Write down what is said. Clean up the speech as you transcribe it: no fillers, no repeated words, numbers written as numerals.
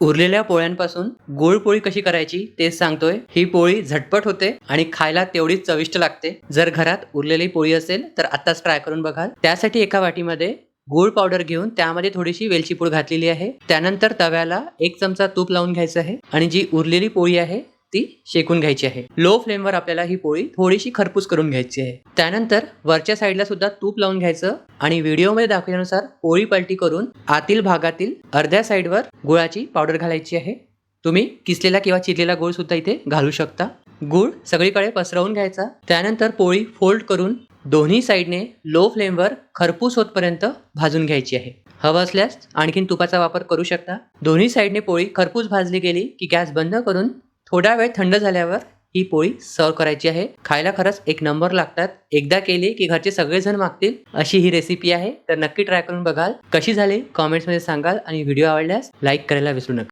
उरलेल्या पोळ्यांपासून गोड पोळी कशी करायची तेच सांगतोय। ही पोळी झटपट होते आणि खायला तेवढीच चविष्ट लागते। जर घरात उरलेली पोळी असेल तर आत्ताच ट्राय करून बघाल। त्यासाठी एका वाटीमध्ये गूळ पावडर घेऊन त्यामध्ये थोडीशी वेलची पूड घातलेली आहे। त्यानंतर तव्याला 1 चमचा तूप लावून घ्यायचं आहे आणि जी उरलेली पोळी आहे ती शेकून घ्यायची आहे। लो फ्लेमवर आपल्याला ही पोळी थोडीशी खरपूस करून घ्यायची आहे। त्यानंतर वरच्या साईडला सुद्धा तूप लावून घ्यायचं आणि व्हिडिओमध्ये दाखवल्यानुसार पोळी पलटी करून आतील भागातील अर्ध्या साईडवर गुळाची पावडर घालायची आहे। तुम्ही किसलेला किंवा चिरलेला गूळ सुद्धा इथे घालू शकता। गूळ सगळीकडे पसरवून घ्यायचा। त्यानंतर पोळी फोल्ड करून दोन्ही साईडने लो फ्लेमवर खरपूस होतपर्यंत भाजून घ्यायची आहे। हवं असल्यास आणखीन तुपाचा वापर करू शकता। दोन्ही साईडने पोळी खरपूस भाजली गेली की गॅस बंद करून थोडा वेळ थंड झाल्यावर ही पोळी सर्व करायची आहे। खायला खरंच एक नंबर लागतात। एकदा केली की घरचे सगळेजण मागतील अशी ही रेसिपी आहे। तर नक्की ट्राय करून बघाल। कशी झाली कमेंट्स मध्ये सांगाल आणि व्हिडिओ आवडल्यास लाईक करायला विसरू नका।